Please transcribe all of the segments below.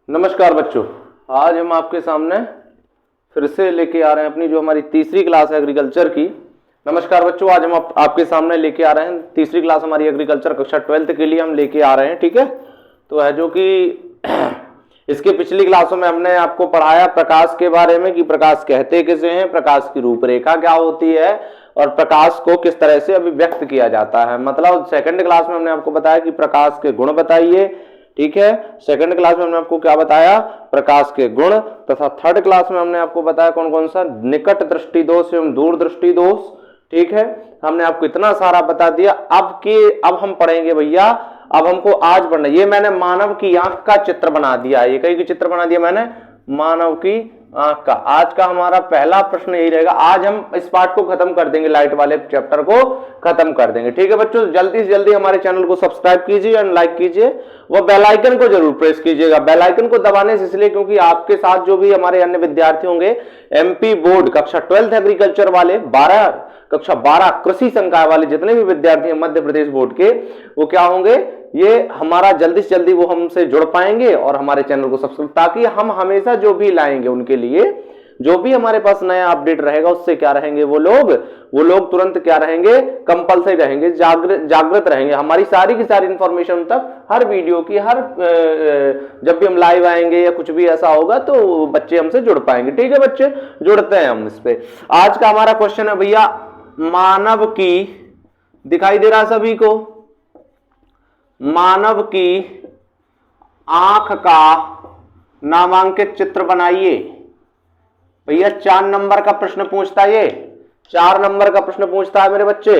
नमस्कार बच्चों, आज हम आपके सामने फिर से लेके आ रहे हैं अपनी जो हमारी तीसरी क्लास है एग्रीकल्चर की। नमस्कार बच्चों, आज हम आपके सामने लेके आ रहे हैं तीसरी क्लास हमारी एग्रीकल्चर कक्षा 12th के लिए हम लेके आ रहे हैं। ठीक है, तो है जो कि इसके पिछली क्लासों में हमने आपको पढ़ाया प्रकाश के बारे में कि प्रकाश कहते किसे हैं, प्रकाश की रूपरेखा क्या होती है और प्रकाश को किस तरह से अभिव्यक्त किया जाता है। मतलब सेकंड क्लास में हमने आपको बताया कि प्रकाश के गुण बताइए। ठीक है, सेकंड क्लास में हमने आपको क्या बताया, प्रकाश के गुण, तथा थर्ड क्लास में हमने आपको बताया कौन कौन सा, निकट दृष्टि दोष एवं दूर दृष्टि दोष। ठीक है, हमने आपको इतना सारा बता दिया। अब हम पढ़ेंगे भैया, अब हमको आज पढ़ना, ये मैंने मानव की आंख का चित्र बना दिया है, ये कहीं की चित्र बना दिया मैंने मानव की आंख का। आज का हमारा पहला प्रश्न यही रहेगा। आज हम इस पार्ट को खत्म कर देंगे, लाइट वाले चैप्टर को खत्म कर देंगे। ठीक है बच्चों, जल्दी से जल्दी हमारे चैनल को सब्सक्राइब कीजिए और लाइक कीजिए, वो बेल आइकन को जरूर प्रेस कीजिएगा। बेल आइकन को दबाने से इसलिए क्योंकि आपके साथ जो भी हमारे अन्य विद्यार्थी होंगे, एमपी बोर्ड कक्षा 12th एग्रीकल्चर वाले, कक्षा 12 कृषि संकाय वाले जितने भी विद्यार्थी हैं मध्य प्रदेश बोर्ड के, वो क्या होंगे, ये हमारा जल्दी से जल्दी वो हमसे जुड़ पाएंगे और हमारे चैनल को सब्सक्राइब, ताकि हम हमेशा जो भी लाएंगे उनके लिए, जो भी हमारे पास नया अपडेट रहेगा उससे क्या रहेंगे वो लोग तुरंत क्या रहेंगे, कंपल्सरी रहेंगे, जागृत रहेंगे। हमारी सारी की सारी इंफॉर्मेशन तक, हर वीडियो की, जब भी हम लाइव आएंगे या कुछ भी ऐसा होगा तो बच्चे हमसे जुड़ पाएंगे। ठीक है बच्चे, जुड़ते हैं हम इस पे। आज का हमारा क्वेश्चन है भैया, मानव की, दिखाई दे रहा सभी को, मानव की आंख का नामांकित चित्र बनाइए। भैया 4 नंबर का प्रश्न पूछता है, ये 4 नंबर का प्रश्न पूछता है मेरे बच्चे,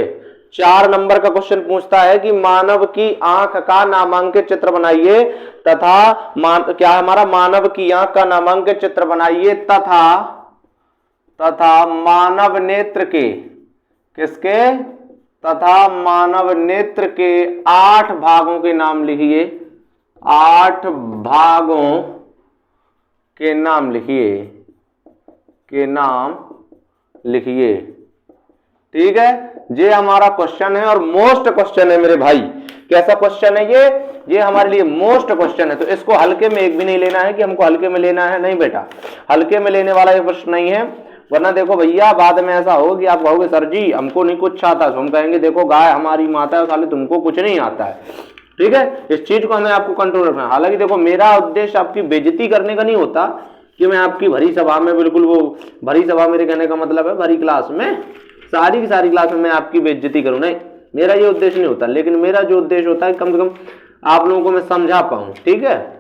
4 नंबर का क्वेश्चन पूछता है कि मानव की आंख का नामांकित चित्र बनाइए तथा क्या हमारा, मानव की आंख का नामांकित चित्र बनाइए तथा मानव नेत्र के, किसके, तथा मानव नेत्र के 8 भागों के नाम लिखिए, 8 भागों के नाम लिखिए। ठीक है, ये हमारा क्वेश्चन है और मोस्ट क्वेश्चन है मेरे भाई। कैसा क्वेश्चन है ये हमारे लिए मोस्ट क्वेश्चन है। तो इसको हल्के में एक भी नहीं लेना है कि हमको हल्के में लेना है, नहीं बेटा, हल्के में लेने वाला ये प्रश्न नहीं है। वरना देखो भैया, बाद में ऐसा हो कि आप कहोगे सर जी हमको नहीं कुछ आता, तो हम कहेंगे देखो गाय हमारी माता है, साले तुमको कुछ नहीं आता है। ठीक है, इस चीज को हमें आपको कंट्रोल रखना है। हालांकि देखो, मेरा उद्देश्य आपकी बेइज्जती करने का नहीं होता कि मैं आपकी भरी सभा में, बिल्कुल वो भरी सभा मेरे कहने का मतलब है भरी क्लास में, सारी की सारी क्लास में मैं आपकी बेइज्जती करूं, नहीं, मेरा ये उद्देश्य नहीं होता। लेकिन मेरा जो उद्देश्य होता है कम से कम आप लोगों को मैं समझा पाऊं। ठीक है,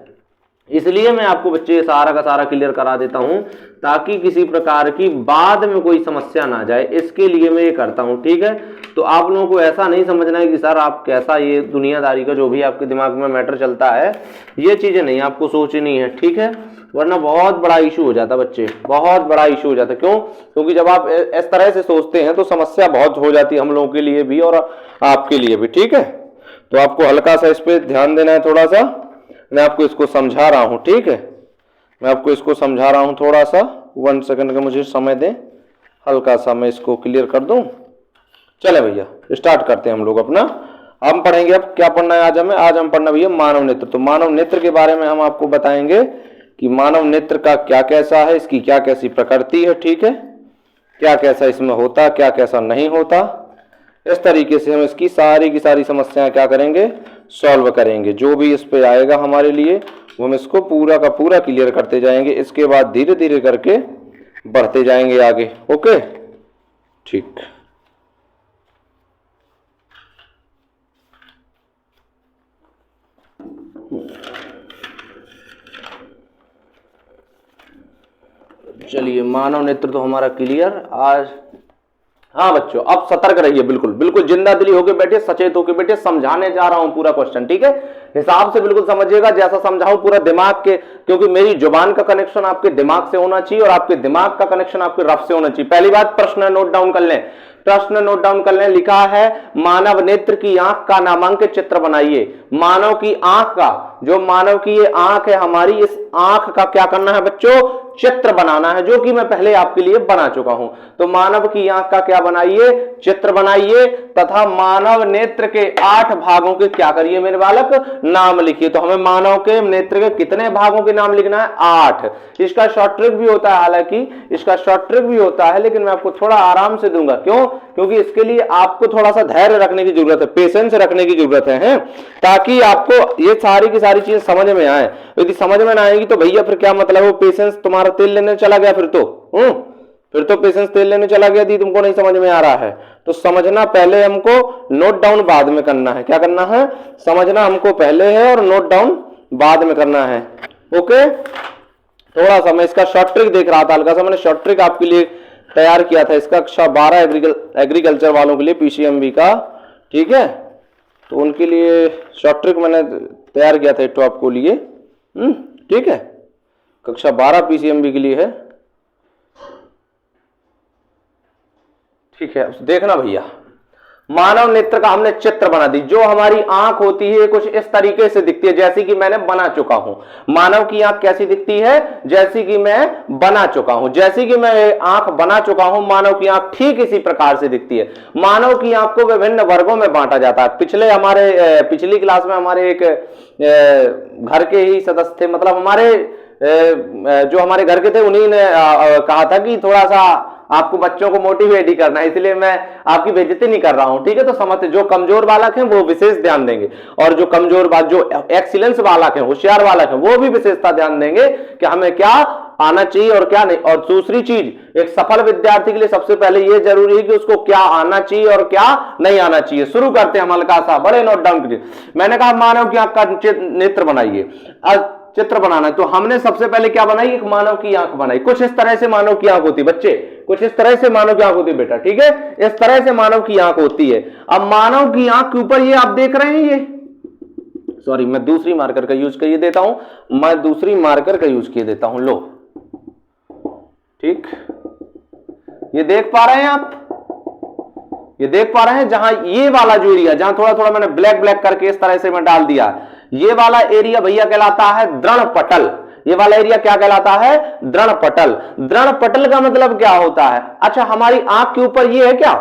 इसलिए मैं आपको बच्चे सारा का सारा क्लियर करा देता हूं ताकि किसी प्रकार की बाद में कोई समस्या ना जाए, इसके लिए मैं ये करता हूं। ठीक है, तो आप लोगों को ऐसा नहीं समझना है कि सर आप कैसा, ये दुनियादारी का जो भी आपके दिमाग में मैटर चलता है, ये चीजें नहीं आपको सोचनी है। ठीक है, वरना बहुत बड़ा इशू हो जाता बच्चे, बहुत बड़ा इशू हो जाता। क्यों? क्योंकि जब आप इस तरह से सोचते हैं तो समस्या बहुत हो जाती है हम लोगों के लिए भी और आपके लिए भी। ठीक है, तो आपको हल्का सा इस पे ध्यान देना है, थोड़ा सा मैं आपको इसको समझा रहा हूं। ठीक है, मैं आपको इसको समझा रहा हूं, थोड़ा सा 1 सेकंड का मुझे समय दें, हल्का सा मैं इसको क्लियर कर दूं। चले भैया, स्टार्ट करते हैं हम लोग अपना। हम पढ़ेंगे, अब क्या पढ़ना है आज हम पढ़ना भैया मानव नेत्र। तो मानव नेत्र के बारे में हम आपको बताएंगे कि मानव नेत्र का क्या कैसा है, इसकी क्या कैसी प्रकृति है। ठीक है, क्या कैसा इसमें होता, क्या कैसा नहीं होता, इस तरीके से हम इसकी सारी की सारी समस्याएं क्या करेंगे, सॉल्व करेंगे। जो भी इस पे आएगा हमारे लिए वो हम इसको पूरा का पूरा क्लियर करते जाएंगे। इसके बाद धीरे धीरे करके बढ़ते जाएंगे आगे। ओके, ठीक। चलिए, मानव नेत्र तो हमारा क्लियर आज। हाँ बच्चों, अब सतर्क रहिए, बिल्कुल बिल्कुल जिंदा दिली होकर बैठिए, सचेत होकर बैठिए। समझाने जा रहा हूं पूरा क्वेश्चन, ठीक है, हिसाब से बिल्कुल समझिएगा, जैसा समझाऊं पूरा दिमाग के, क्योंकि मेरी जुबान का कनेक्शन आपके दिमाग से होना चाहिए और आपके दिमाग का कनेक्शन आपके रफ से होना चाहिए। पहली बात, प्रश्न नोट डाउन कर लें, प्रश्न नोट डाउन कर लें। लिखा है मानव नेत्र की आंख का नामांकित चित्र बनाइए। मानव की आंख का, जो मानव की ये आंख है हमारी, इस आंख का क्या करना है बच्चों, चित्र बनाना है, जो कि मैं पहले आपके लिए बना चुका हूं। तो मानव की आंख का क्या बनाइए, चित्र बनाइए, तथा मानव नेत्र के 8 भागों के क्या करिए मेरे बालक, नाम लिखिए। तो हमें मानव के नेत्र के कितने भागों के नाम लिखना है, 8। इसका शॉर्ट ट्रिक भी होता है, हालांकि इसका शॉर्ट ट्रिक भी होता है, लेकिन मैं आपको थोड़ा आराम से दूंगा। क्यों? क्योंकि इसके लिए आपको थोड़ा सा धैर्य रखने की जरूरत है, पेशेंस रखने की जरूरत है, ताकि आपको ये सारी की सारी चीजें समझ में आए। यदि समझ में ना आएगी तो भैया फिर क्या मतलब, वो पेशेंस तुम्हारा तेल लेने चला गया, फिर तो पेशेंस तेल लेने चला गया दी, तुमको नहीं समझ में आ रहा है। तो समझना पहले हमको, नोट डाउन बाद में करना है। क्या करना है? समझना हमको पहले है और नोट डाउन बाद में करना है। ओके, थोड़ा सा मैं इसका शॉर्ट ट्रिक देख रहा था, हल्का सा मैंने शॉर्ट ट्रिक आपके लिए तैयार किया था, इसका कक्षा 12 एग्रीकल्चर वालों के लिए, पीसीएमबी का, ठीक है। तो उनके लिए शॉर्ट ट्रिक मैंने तैयार किया था, तो आपको लिए, ठीक है, कक्षा 12 पीसीएमबी के लिए है, ठीक है। देखना भैया, मानव नेत्र का हमने चित्र बना दी। जो हमारी आंख होती है कुछ इस तरीके से दिखती है, जैसी कि मैंने बना चुका हूं। मानव की आंख कैसी दिखती है? जैसी कि मैं बना चुका हूं। जैसी कि मैं आंख बना चुका हूं, मानव की आंख ठीक इसी प्रकार से दिखती है। मानव की आंख को विभिन्न वर्गों में बांटा जाता है। पिछली क्लास में हमारे एक घर के ही सदस्य थे, मतलब हमारे जो हमारे घर के थे, उन्हीं ने कहा था कि थोड़ा सा आपको बच्चों को मोटिवेट ही करना है, इसलिए मैं आपकी बेइज्जती नहीं कर रहा हूं, ठीक है। तो समझते, जो कमजोर बालक हैं वो विशेष ध्यान देंगे, और जो जो एक्सीलेंस बालक हैं, होशियार बालक हैं, वो भी विशेषता ध्यान देंगे कि हमें क्या आना चाहिए और क्या नहीं। और दूसरी चीज, एक सफल विद्यार्थी के लिए सबसे पहले यह जरूरी है कि उसको क्या आना चाहिए और क्या नहीं आना चाहिए। शुरू करते हैं हल्का सा, बड़े नोट डाउन कीजिए। मैंने कहा मानव की आंख का नेत्र बनाइए, चित्र बनाना है। तो हमने सबसे पहले क्या बनाई, एक मानव की आंख बनाई। कुछ इस तरह से मानव की आंख होती है बच्चे, कुछ इस तरह से मानव की आंख होती है बेटा, ठीक है, इस तरह से मानव की आंख होती है। अब मानव की आंख के ऊपर ये आप देख रहे हैं, ये सॉरी मैं दूसरी मार्कर का यूज किए देता हूं, मैं दूसरी मार्कर का यूज किए देता हूं, लो, ठीक, ये देख पा रहे हैं आप, ये देख पा रहे हैं। जहां ये वाला जो एरिया, जहां थोड़ा थोड़ा मैंने ब्लैक ब्लैक करके इस तरह से मैं डाल दिया, ये वाला एरिया भैया कहलाता है दृढ़ पटल। ये वाला एरिया क्या कहलाता है? दृढ़ पटल। दृढ़ पटल का मतलब क्या होता है? अच्छा, हमारी आंख के ऊपर ये है क्या,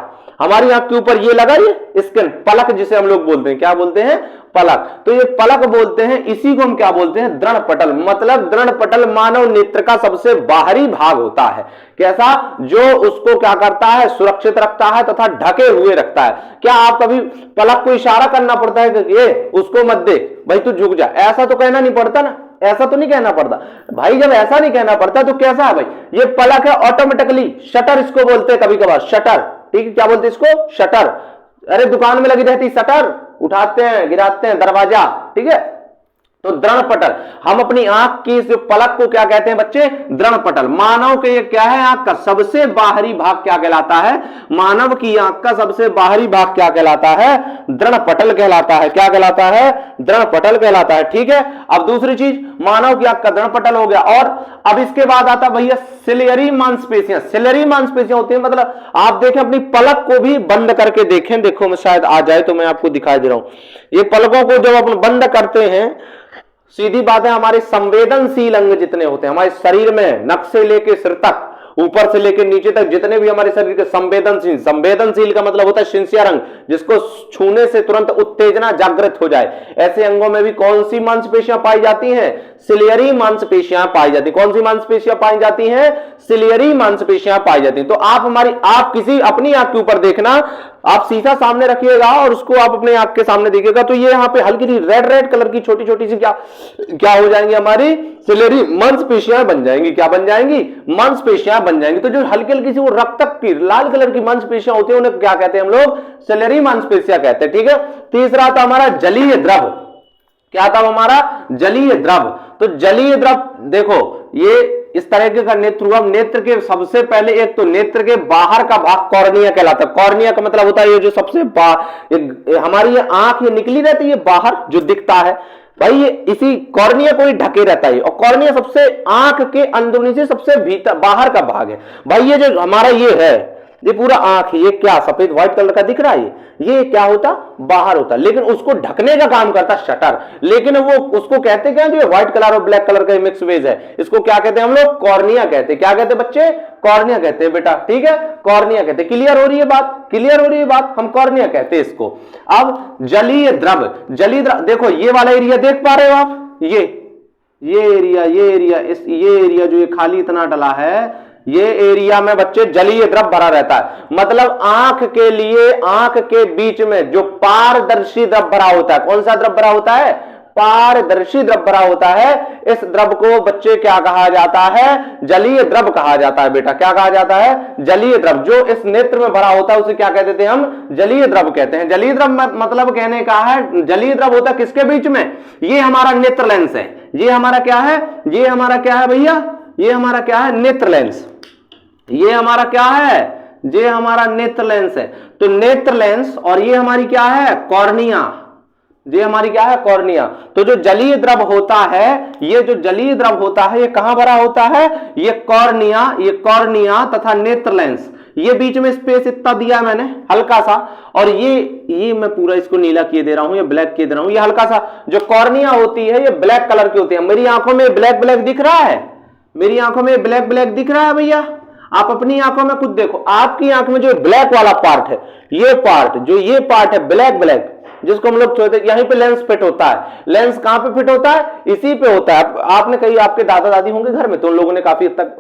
हमारी आंख के ऊपर ये लगा, ये स्किन, पलक जिसे हम लोग बोलते हैं, क्या बोलते हैं? पलक। तो ये पलक बोलते हैं, इसी को हम क्या बोलते हैं? दृढ़ पटल। मतलब दृढ़ पटल मानव नेत्र का सबसे बाहरी भाग होता है। कैसा? जो उसको क्या करता है? सुरक्षित रखता है तथा ढके हुए रखता है। क्या आप कभी पलक को इशारा करना पड़ता है कि ये उसको मत देख भाई, तू झुक जा, ऐसा तो कहना नहीं पड़ता ना, ऐसा तो नहीं कहना पड़ता भाई। जब ऐसा नहीं कहना पड़ता तो कैसा है भाई? ये पलक है, ऑटोमेटिकली शटर इसको बोलते हैं कभी कभार, शटर, ठीक है। क्या बोलते हैं इसको? शटर। अरे दुकान में लगी रहती शटर, उठाते हैं गिराते हैं दरवाजा, ठीक है। तो दृढ़ पटल, हम अपनी आंख की इस पलक को क्या कहते हैं बच्चे? दृढ़ पटल। मानव के ये क्या है? आंख का सबसे बाहरी भाग क्या कहलाता है? मानव की आंख का सबसे बाहरी भाग क्या कहलाता है? दृढ़ पटल कहलाता है। क्या कहलाता है? दृढ़ पटल कहलाता है, ठीक है। अब दूसरी चीज, मानव की आंख का दृढ़ पटल हो गया, और अब इसके बाद आता भैया सिलियरी मांसपेशियां। सिलियरी मांसपेशियां होती है, मतलब आप देखें अपनी पलक को भी बंद करके देखें, देखो मैं शायद आ जाए तो मैं आपको दिखाई दे रहा हूं। ये पलकों को जब अपन बंद करते हैं, सीधी बात है, हमारे संवेदनशील अंग जितने होते हैं हमारे शरीर में, नक से लेके सिर तक, ऊपर से लेकर नीचे तक जितने भी हमारे शरीर के संवेदनशील, संवेदनशील का मतलब होता है सिंसियर अंग, जिसको छूने से तुरंत उत्तेजना जागृत हो जाए। ऐसे अंगों में भी कौन सी मांसपेशियां पाई जाती हैं? सिलियरी मांसपेशियां पाई जाती हैं। कौन सी मांसपेशियां पाई जाती हैं? सिलियरी मांसपेशियां पाई जाती हैं। तो आप किसी अपनी आंख के ऊपर देखना, आप शीशा सामने रखिएगा और उसको आप अपने आंख के सामने देखिएगा, तो ये यहाँ पे हल्की सी रेड रेड कलर की छोटी छोटी सी क्या हो जाएंगी? हमारी सिलियरी मांसपेशियां बन जाएंगी। क्या बन जाएंगी? मांसपेशियां बन जाएंगी। तो जो हल्की हल्की सी वो रक्त की लाल कलर की मांसपेशियां होती है, उन्हें क्या कहते हैं हम लोग? सिलियरी मांसपेशियां कहते हैं, ठीक है। तीसरा था हमारा जलीय द्रव। क्या था हमारा? जलीय द्रव। तो जलीय द्रव देखो, ये इस तरह का नेत्र हुआ। नेत्र के सबसे पहले एक तो नेत्र के बाहर का भाग कॉर्निया कहलाता है। कॉर्निया का मतलब होता है ये जो सबसे हमारी ये आंख ये निकली रहती है बाहर जो दिखता है भाई, ये इसी कॉर्निया को ही ढके रहता है। और कॉर्निया सबसे आंख के अंदरूनी से सबसे भीतर बाहर का भाग है भाई। ये जो हमारा ये है, ये पूरा आंख, ये क्या सफेद व्हाइट कलर का दिख रहा है, ये क्या होता, बाहर होता, लेकिन उसको ढकने का काम करता शटर। लेकिन वो उसको कहते क्या, जो व्हाइट कलर और ब्लैक कलर का मिक्स बेज है, इसको क्या कहते हैं हम लोग, कॉर्निया कहते हैं। क्या कहते हैं बच्चे, कॉर्निया कहते हैं बेटा, ठीक है, कॉर्निया कहते हैं। क्लियर हो रही है बात, क्लियर हो रही है बात, हम कॉर्निया कहते हैं इसको। अब जलीय द्रव, जलीय द्रव देखो ये वाला एरिया देख पा रहे हो आप, ये एरिया, ये एरिया जो ये खाली इतना डला है, ये एरिया में बच्चे जलीय द्रव भरा रहता है। मतलब आंख के लिए, आंख के बीच में जो पारदर्शी द्रव भरा होता है, कौन सा द्रव भरा होता है, पारदर्शी द्रव भरा होता है। इस द्रव को बच्चे क्या कहा जाता है, जलीय द्रव कहा जाता है बेटा। क्या कहा जाता है, जलीय द्रव। जो इस नेत्र में भरा होता है उसे क्या कहते थे हम, जलीय द्रव कहते हैं। जलीय द्रव मतलब कहने का है, जलीय द्रव होता है किसके बीच में, ये हमारा नेत्र लेंस है। ये हमारा क्या है, ये हमारा क्या है भैया, ये हमारा क्या है, नेत्र लेंस। ये हमारा क्या है, ये हमारा नेत्र लेंस है। तो नेत्र लेंस, और ये हमारी क्या है, कॉर्निया। ये हमारी क्या है, कॉर्निया। तो जो जलीय द्रव होता है, ये जो जलीय द्रव होता है, ये कहां भरा होता है, ये कॉर्निया तथा नेत्र लेंस। ये बीच में स्पेस इतना दिया है मैंने हल्का सा, और ये मैं पूरा इसको नीला किए दे रहा हूं, ये ब्लैक किए दे रहा हूं। ये हल्का सा जो कॉर्निया होती है, ये ब्लैक कलर की होती है। मेरी आंखों में ब्लैक ब्लैक दिख रहा है, मेरी आंखों में ब्लैक ब्लैक दिख रहा है भैया। आप अपनी आंखों में खुद देखो, आपकी आंख में जो ब्लैक वाला पार्ट है, ये पार्ट, जो ये पार्ट है ब्लैक ब्लैक, जिसको हम लोग छोड़ते, यहीं पे लेंस फिट होता है। लेंस कहां पे फिट होता है, इसी पे होता है। आपने कहीं, आपके दादा दादी होंगे घर में, तो उन लोगों ने काफी हद तक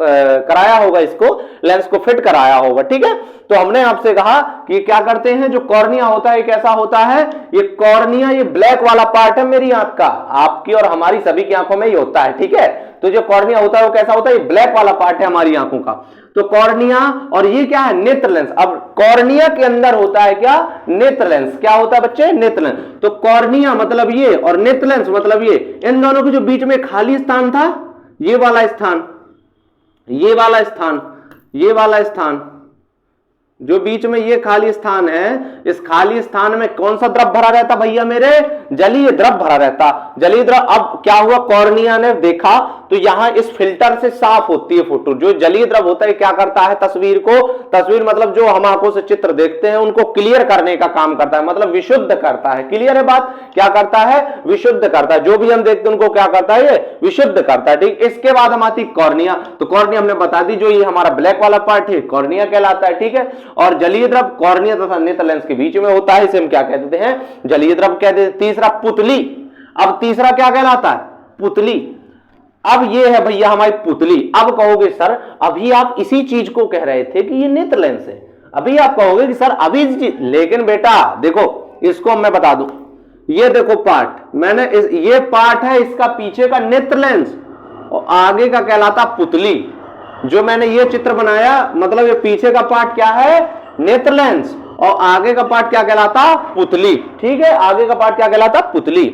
कराया होगा, इसको लेंस को फिट कराया होगा, ठीक है। तो हमने आपसे कहा कि क्या करते हैं, जो कॉर्निया होता है कैसा होता है, ये कॉर्निया, ये ब्लैक वाला पार्ट है मेरी आंख का, आपकी और हमारी सभी की आंखों में ही होता है, ठीक है। तो जो कॉर्निया होता है वो कैसा होता है, ये ब्लैक वाला पार्ट है हमारी आंखों का। तो कॉर्निया, और ये क्या है, नेत्र लेंस। अब कॉर्निया के अंदर होता है क्या, नेत्र लेंस। क्या होता है बच्चे, नेत्र लेंस। तो कॉर्निया मतलब ये, और नेत्र लेंस मतलब ये, इन दोनों के जो बीच में खाली स्थान था, ये वाला स्थान, ये वाला स्थान, ये वाला स्थान, जो बीच में ये खाली स्थान है, इस खाली स्थान में कौन सा द्रव भरा रहता भैया मेरे, जलीय द्रव भरा रहता, जलीय द्रव। अब क्या हुआ, कॉर्निया ने देखा तो यहां इस फिल्टर से साफ होती है फोटो। जो जलीय द्रव होता है क्या करता है, तस्वीर को, तस्वीर मतलब जो हम आंखों से चित्र देखते हैं उनको क्लियर करने का काम करता है, मतलब विशुद्ध करता है। क्लियर है बात, क्या करता है, विशुद्ध करता है। जो भी हम देखते हैं उनको क्या करता है, ये विशुद्ध करता है, ठीक। इसके बाद हम आती कॉर्निया। तो कॉर्निया हमने बता दी, जो ये हमारा ब्लैक वाला पार्ट है कॉर्निया कहलाता है, ठीक है। और जलीय द्रव कॉर्निया तथा नेत्र लेंस के बीच में होता है, इसे हम क्या कहते हैं, जलीय द्रव कहते हैं। तीसरा पुतली। अब तीसरा क्या कहलाता है, पुतली। अब ये है भैया हमारी पुतली। अब कहोगे सर अभी आप इसी चीज को कह रहे थे कि ये नेत्र लेंस है, अभी आप कहोगे कि सर अभी, लेकिन बेटा देखो इसको मैं बता दूं, ये देखो पार्ट मैंने ये पार्ट है इसका पीछे का नेत्र लेंस, और आगे का कहलाता पुतली। जो मैंने ये चित्र बनाया, मतलब ये पीछे का पार्ट क्या है, नेत्र लेंस, और आगे का पार्ट क्या कहलाता, पुतली, ठीक है। आगे का पार्ट क्या कहलाता, पुतली।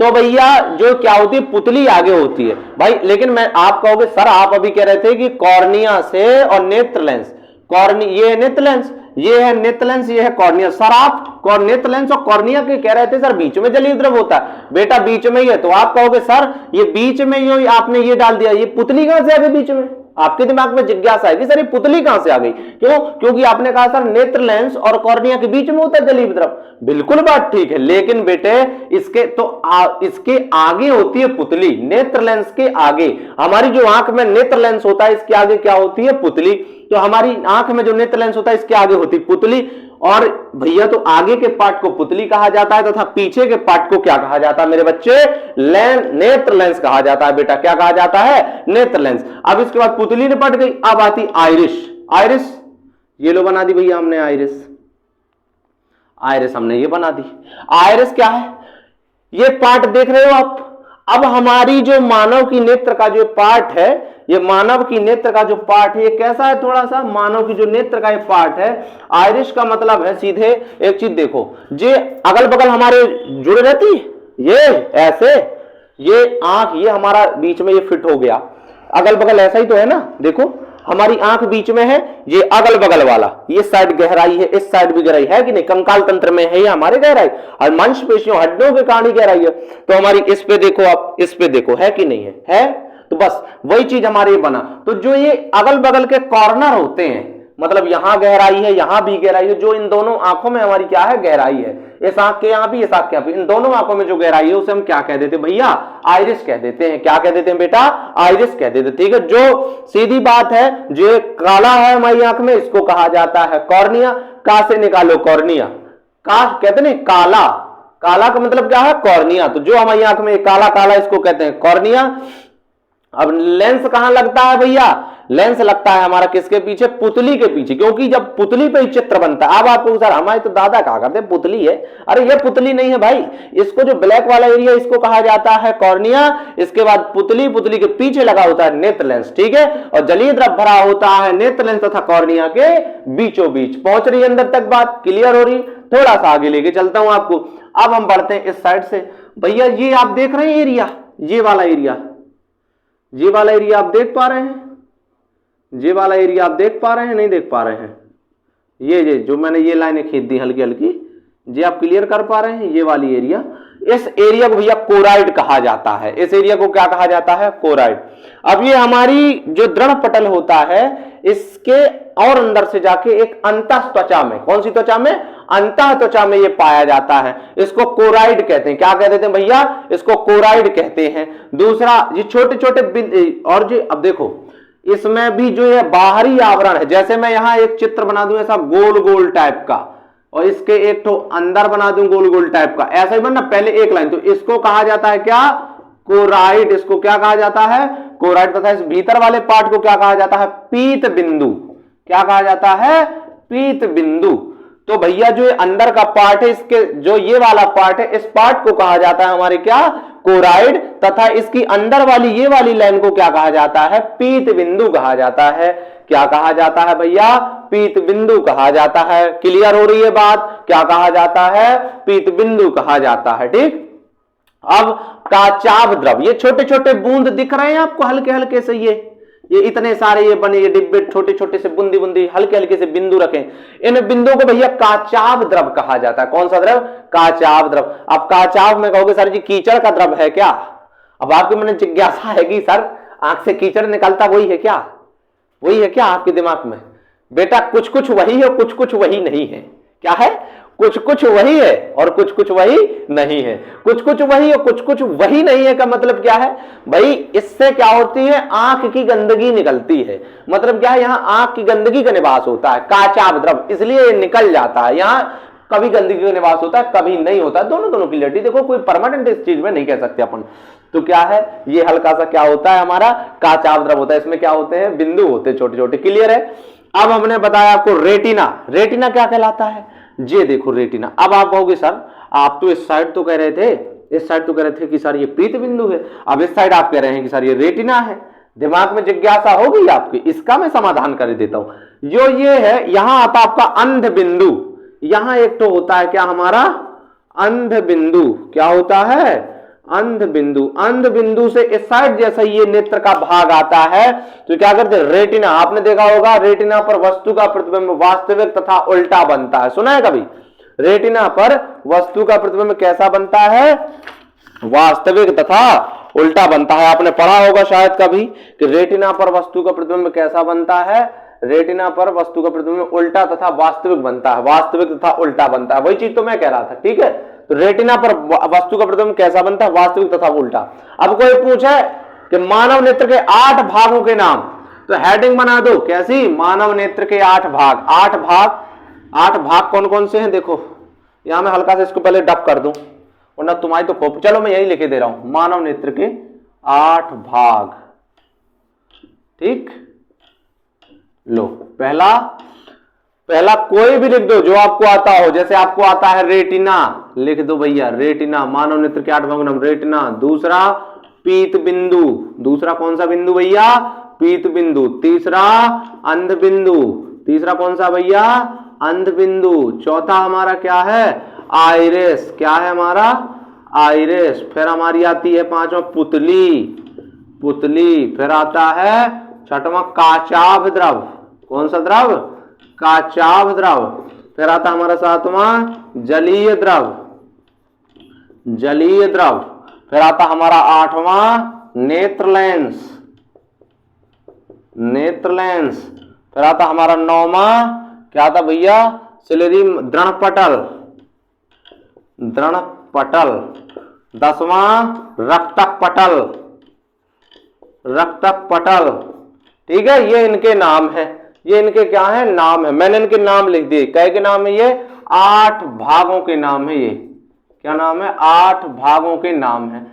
तो भैया जो क्या होती है, पुतली आगे होती है भाई। लेकिन मैं, आप कहोगे सर आप अभी कह रहे थे कि कॉर्निया से और नेत्र लेंस, ये है नेत्र लेंस, ये है नेत्र लेंस, ये है कॉर्निया। सर आप नेत्र लेंस और कॉर्निया के कह रहे थे सर बीच में जलीय द्रव होता है। बेटा बीच में ही है, तो आप कहोगे सर ये बीच में ही आपने ये डाल दिया, ये पुतली कहां से आ गई बीच में। आपके दिमाग में जिज्ञासा है कि सर ये पुतली कहां से आ गई, क्यों, क्योंकि आपने कहा सर नेत्र लेंस और कॉर्निया के बीच में होता है जलीय द्रव। बिल्कुल बात ठीक है, लेकिन बेटे इसके इसके आगे होती है पुतली, नेत्र लेंस के आगे। हमारी जो आंख में नेत्र लेंस होता है इसके आगे क्या होती है, पुतली। तो हमारी आंख में जो नेत्र लेंस होता है इसके आगे होती है पुतली। और भैया तो आगे के पार्ट को पुतली कहा जाता है तथा पीछे के पार्ट को क्या कहा जाता है मेरे बच्चे, नेत्र लेंस कहा जाता है। बेटा क्या कहा जाता है, नेत्र लेंस। अब इसके बाद पुतली निपट गई, अब आती आइरिस। आइरिस ये लो बना दी भैया हमने, आइरिस, आइरिस हमने ये बना दी। आइरिस क्या है, ये पार्ट देख रहे हो आप। अब हमारी जो मानव की नेत्र का जो पार्ट है, ये मानव की नेत्र का जो पार्ट है ये कैसा है, थोड़ा सा मानव की जो नेत्र का ये पार्ट है, आइरिस का मतलब है सीधे एक चीज देखो, ये अगल बगल हमारे जुड़े रहती है, ये ऐसे, ये आंख ये हमारा बीच में ये फिट हो गया, अगल बगल ऐसा ही तो है ना। देखो हमारी आंख बीच में है, ये अगल बगल वाला, ये साइड गहराई है, इस साइड भी गहराई है कि नहीं, कंकाल तंत्र में है ये हमारे गहराई, और मांसपेशियों हड्डियों के कारण ही गहराई है। तो हमारी इस पे देखो, आप इस पे देखो है कि नहीं है, है। तो बस वही चीज हमारे बना। तो जो ये अगल बगल के कॉर्नर होते हैं, मतलब यहां गहराई है, यहां भी गहराई है, जो इन दोनों आंखों में हमारी क्या है, गहराई है। इस आंख के यहां भी, इस आंख के यहां भी, इन दोनों आंखों में जो गहराई है उसे हम क्या कह देते हैं भैया, आइरिस कह देते हैं। क्या कह देते हैं बेटा, आइरिस कह देते हैं। ठीक है, जो सीधी बात है, जो काला है हमारी आंख में, इसको कहा जाता है कॉर्निया। का से निकालो कॉर्निया, का कहते नहीं, काला, काला का मतलब क्या है, कॉर्निया। तो जो हमारी आंख में काला काला, इसको कहते हैं कॉर्निया। अब लेंस कहां लगता है भैया, लेंस लगता है हमारा किसके पीछे, पुतली के पीछे, क्योंकि जब पुतली पे चित्र बनता है। अब आपको सर हमारे तो दादा कहा करते पुतली है, अरे ये पुतली नहीं है भाई, इसको जो ब्लैक वाला एरिया इसको कहा जाता है कॉर्निया। इसके बाद पुतली, पुतली के पीछे लगा होता है नेत्र लेंस। ठीक है, और जलीय द्रव भरा होता है नेत्र लेंस तथा कॉर्निया के बीचों बीच। पहुंच रही है अंदर तक बात, क्लियर हो रही। थोड़ा सा आगे लेके चलता हूं आपको। अब हम बढ़ते हैं इस साइड से। भैया ये आप देख रहे हैं एरिया, ये वाला एरिया, ये वाला एरिया आप देख पा रहे हैं, ये वाला एरिया आप देख पा रहे हैं, नहीं देख पा रहे हैं, ये जो मैंने ये लाइनें खींच दी हल्की हल्की, ये आप क्लियर कर पा रहे हैं, ये वाली एरिया। इस एरिया को भैया कोराइड कहा जाता है। इस एरिया को क्या कहा जाता है, कोराइड। अब ये हमारी जो दृढ़ पटल होता है, इसके और अंदर से जाके एक अंतः त्वचा में, कौन सी त्वचा में, अंतः त्वचा में ये पाया जाता है। इसको कोराइड कहते हैं। क्या कहते हैं भैया, इसको कोराइड कहते हैं। दूसरा, ये छोटे छोटे और जो, अब देखो इसमें भी जो है बाहरी आवरण है, जैसे मैं यहां एक चित्र बना दूं ऐसा गोल गोल टाइप का, और इसके एक तो अंदर बना दूं गोल गोल टाइप का, ऐसा ही बनना, पहले एक लाइन, तो इसको कहा जाता है क्या, कोराइड। इसको क्या कहा जाता है, कोराइड। तथा इस भीतर वाले पार्ट को क्या कहा जाता है, पीत बिंदु। क्या कहा जाता है, पीत बिंदु। तो भैया जो अंदर का पार्ट है, इसके जो ये वाला पार्ट है, इस पार्ट को कहा जाता है हमारे क्या, कोराइड। तथा इसकी अंदर वाली ये वाली लाइन को क्या कहा जाता है, पीत बिंदु कहा जाता है। क्या कहा जाता है भैया, पीत बिंदु कहा जाता है। क्लियर हो रही है बात, क्या कहा जाता है, पीत बिंदु कहा जाता है। ठीक, अब काचाभ द्रव, ये छोटे छोटे बूंद दिख रहे हैं आपको हल्के हल्के से, ये इतने सारे ये बने, ये डिब्बे छोटे छोटे से बूंदी बूंदी हल्के हल्के से बिंदु रखें, इन बिंदुओं को भैया काचाभ द्रव कहा जाता है। कौन सा द्रव, काचाभ द्रव। अब काचाभ में कहोगे सर जी कीचड़ का द्रव है क्या। अब आपके मन में जिज्ञासा है कि सर आंख से कीचड़ निकलता वही है क्या, वही है क्या आपके दिमाग में। बेटा कुछ कुछ वही है, कुछ कुछ वही नहीं है। क्या है, कुछ कुछ वही है और कुछ कुछ वही नहीं है। कुछ कुछ वही और कुछ कुछ वही नहीं है का मतलब क्या है भाई, इससे क्या होती है, आंख की गंदगी निकलती है। मतलब क्या है, यहां आंख की गंदगी का निवास होता है, काचाभ द्रव, इसलिए निकल जाता है। यहां कभी गंदगी का निवास होता है, कभी नहीं होता। दोनों की क्लियरिटी देखो, कोई परमानेंट इस चीज में नहीं कह सकते अपन। तो क्या है, ये हल्का सा क्या होता है हमारा, काचाभ द्रव होता है। इसमें क्या होते हैं, बिंदु होते हैं छोटे छोटे। क्लियर है। अब हमने बताया आपको रेटिना। रेटिना क्या कहलाता है, ये देखो रेटिना। अब आप कहोगे सर आप तो इस साइड तो कह रहे थे, इस साइड तो कह रहे थे कि सर ये पीत बिंदु है, अब इस साइड आप कह रहे हैं कि सर ये रेटिना है। दिमाग में जिज्ञासा होगी आपकी, इसका मैं समाधान कर देता हूं। जो ये है, यहां आता आपका अंध बिंदु। यहां एक तो होता है क्या हमारा, अंध बिंदु। क्या होता है, अंध बिंदु। अंध बिंदु से इस साइड जैसा ये नेत्र का भाग आता है, तो क्या करते हैं, रेटिना। आपने देखा होगा रेटिना पर वस्तु का प्रतिबिंब वास्तविक तथा उल्टा बनता है, सुना है कभी। रेटिना पर वस्तु का प्रतिबिंब कैसा बनता है, वास्तविक तथा उल्टा बनता है। आपने पढ़ा होगा शायद कभी कि रेटिना पर वस्तु का प्रतिबिंब कैसा बनता है, रेटिना पर वस्तु का प्रतिबिंब उल्टा तथा वास्तविक बनता है, वास्तविक तथा उल्टा बनता है। वही चीज तो मैं कह रहा था। ठीक है, तो रेटिना पर वस्तु का प्रतिबिंब कैसा बनता है, वास्तविक तथा उल्टा। अब कोई पूछे कि मानव नेत्र के 8 भागों के नाम, तो हेडिंग बना दो कैसी, मानव नेत्र के 8 भाग। 8 भाग, 8 भाग कौन कौन से हैं, देखो यहां मैं हल्का से इसको पहले डब कर दूं, वरना तुम्हारी तो खोप। चलो मैं यही लिखे दे रहा हूं, मानव नेत्र के 8 भाग। ठीक, लो पहला कोई भी लिख दो जो आपको आता हो। जैसे आपको आता है रेटिना, लिख दो भैया रेटिना, मानव नेत्र के 8 भागों नाम रेटिना। दूसरा पीत बिंदु, दूसरा कौन सा बिंदु भैया, पीत बिंदु। तीसरा अंध बिंदु, तीसरा कौन सा भैया, अंध बिंदु। चौथा हमारा क्या है, आइरिस। क्या है हमारा, आइरिस। फिर हमारी आती है 5वां पुतली, पुतली। फिर आता है 6वां काचाभ द्रव। कौन सा द्रव, काचाभ द्रव। फिर आता हमारा 7वां जलीय द्रव, जलीय द्रव। फिर आता हमारा 8वां नेत्र लेंस, नेत्र लेंस। फिर आता हमारा 9वां, क्या आता भैया, सिलेरी दृढ़पटल, दृढ़पटल। 10वां रक्तक पटल, रक्तक पटल। ठीक है, ये इनके नाम है, ये इनके क्या है, नाम है। मैंने इनके नाम लिख दिए, कै के नाम है ये, 8 भागों के नाम है। ये क्या नाम है, 8 भागों के नाम है।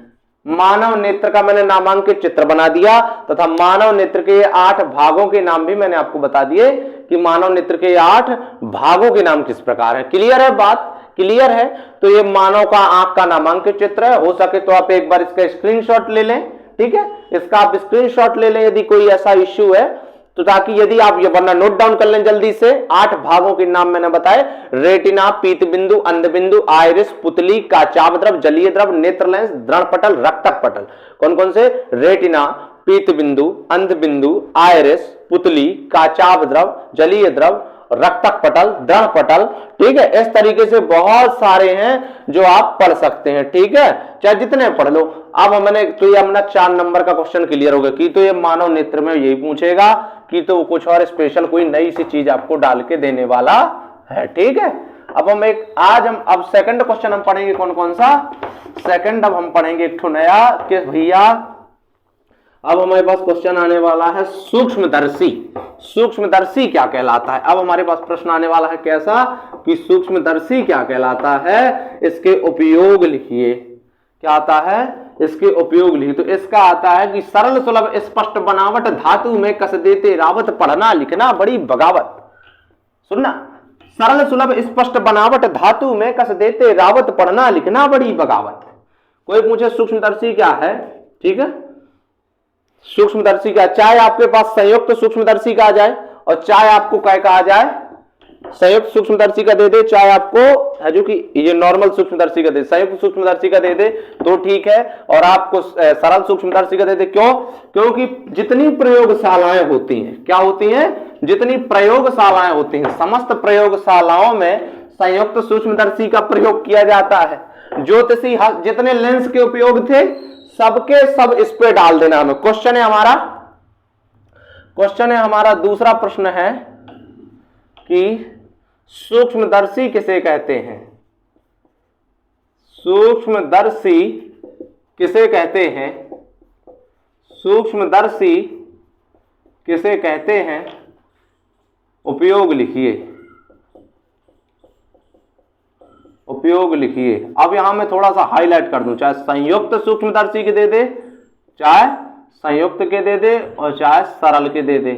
मानव नेत्र का मैंने नामांकित चित्र बना दिया तथा मानव नेत्र के 8 भागों के नाम भी मैंने आपको बता दिए कि मानव नेत्र के 8 भागों के नाम किस प्रकार है। क्लियर है बात, क्लियर है। तो ये मानव का आंख का नामांकित चित्र है। हो सके तो आप एक बार इसका स्क्रीनशॉट ले लें, ठीक है, इसका आप स्क्रीनशॉट ले लें यदि कोई ऐसा इश्यू है तो, ताकि यदि आप ये वरना नोट डाउन कर लें जल्दी से। 8 भागों के नाम मैंने बताए, रेटिना, पीत बिंदु, अंध बिंदु, आइरिस, पुतली, काचाभ द्रव, जलीय द्रव, नेत्र लेंस, दृढ़पटल, रक्तक पटल। कौन कौन से, रेटिना, पीत बिंदु, अंध बिंदु, आइरिस, पुतली, काचाभ द्रव, जलीय द्रव, रक्तक पटल, दृढ़पटल। ठीक है, इस तरीके से बहुत सारे हैं जो आप पढ़ सकते हैं। ठीक है, चाहे जितने पढ़ लो। अब हमने तो ये अपना 4 नंबर का क्वेश्चन क्लियर हो गया कि तो ये मानव नेत्र में यही पूछेगा कि तो कुछ और स्पेशल कोई नई सी चीज आपको डाल के देने वाला है। ठीक है, अब हम अब सेकंड क्वेश्चन हम पढ़ेंगे। कौन कौन सा, सेकंड अब हम पढ़ेंगे एक ठो नया कि भैया अब हमारे पास क्वेश्चन आने वाला है सूक्ष्मदर्शी। सूक्ष्मदर्शी क्या कहलाता है। अब हमारे पास प्रश्न आने वाला है कैसा कि सूक्ष्मदर्शी क्या कहलाता है, इसके उपयोग लिखिए। क्या आता है, इसके उपयोग लिखिए। तो इसका आता है कि सरल सुलभ स्पष्ट बनावट धातु में कस देते रावत, पढ़ना लिखना बड़ी बगावत। सुनना, सरल सुलभ स्पष्ट बनावट धातु में कस देते रावत, पढ़ना लिखना बड़ी बगावत। कोई पूछे सूक्ष्मदर्शी क्या है, ठीक है, सूक्ष्मदर्शी का, चाहे आपके पास संयुक्त सूक्ष्मदर्शी का आ जाए और चाहे आपको क्या का आ जाए, संयुक्त सूक्ष्मदर्शी का दे दे, चाहे आपको है जो कि ये नॉर्मल सूक्ष्मदर्शी का दे, संयुक्त सूक्ष्मदर्शी का दे दे तो ठीक है, और आपको सरल सूक्ष्मदर्शी का दे दे। क्यों, क्योंकि जितनी प्रयोगशालाएं होती हैं, क्या होती हैं, जितनी प्रयोगशालाएं होती हैं, समस्त प्रयोगशालाओं में संयुक्त सूक्ष्मदर्शी का प्रयोग किया जाता है। ज्योतिषी जितने लेंस के उपयोग थे सबके सब इस पे डाल देना हमें। क्वेश्चन है हमारा दूसरा प्रश्न है कि सूक्ष्मदर्शी किसे कहते हैं। सूक्ष्मदर्शी किसे कहते हैं, सूक्ष्मदर्शी किसे कहते हैं, उपयोग लिखिए, उपयोग लिखिए। अब यहां मैं थोड़ा सा हाईलाइट कर दूं, चाहे संयुक्त सूक्ष्मदर्शी के दे दे, चाहे संयुक्त के दे दे और चाहे सरल के दे दे।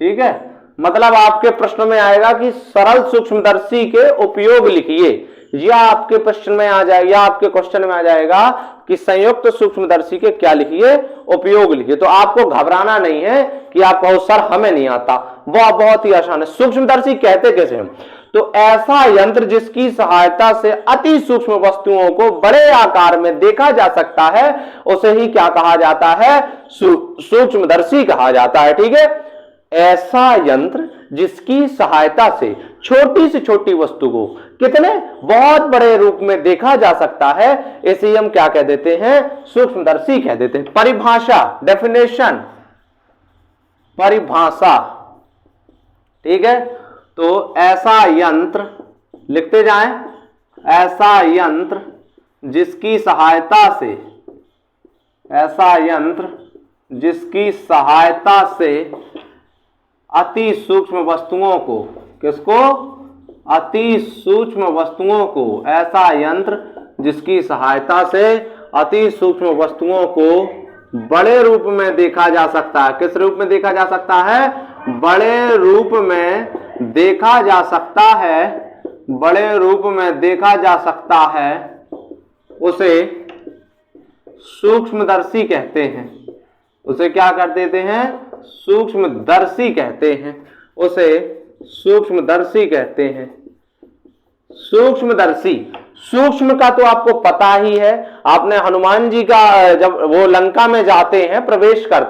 ठीक है, मतलब आपके प्रश्न में आएगा कि सरल सूक्ष्मदर्शी के उपयोग लिखिए, या आपके प्रश्न में आ जाएगा, या आपके क्वेश्चन में आ जाएगा कि संयुक्त सूक्ष्मदर्शी के क्या लिखिए, उपयोग लिखिए। तो आपको घबराना नहीं है कि आप कहो सर हमें नहीं आता, वह बहुत ही आसान है। सूक्ष्मदर्शी कहते कैसे हैं, तो ऐसा यंत्र जिसकी सहायता से अति सूक्ष्म वस्तुओं को बड़े आकार में देखा जा सकता है, उसे ही क्या कहा जाता है, सूक्ष्मदर्शी कहा जाता है। ठीक है, ऐसा यंत्र जिसकी सहायता से छोटी से छोटी वस्तु को कितने बहुत बड़े रूप में देखा जा सकता है, इसे हम क्या कह देते हैं, सूक्ष्मदर्शी कह देते हैं। परिभाषा, डेफिनेशन, परिभाषा। ठीक है, तो ऐसा यंत्र लिखते जाएं, ऐसा यंत्र जिसकी सहायता से, ऐसा यंत्र जिसकी सहायता से अति सूक्ष्म वस्तुओं को, किसको, अति सूक्ष्म वस्तुओं को, ऐसा यंत्र जिसकी सहायता से अति सूक्ष्म वस्तुओं को बड़े रूप में देखा जा सकता है। किस रूप में देखा जा सकता है, बड़े रूप में देखा जा सकता है, बड़े रूप में देखा जा सकता है, उसे सूक्ष्मदर्शी कहते हैं। उसे क्या कर देते हैं, सूक्ष्मदर्शी कहते हैं, उसे सूक्ष्मदर्शी कहते हैं। सूक्ष्मदर्शी, सूक्ष्म का तो आपको पता ही है, आपने हनुमान जी का जब वो लंका में जाते हैं, प्रवेश करते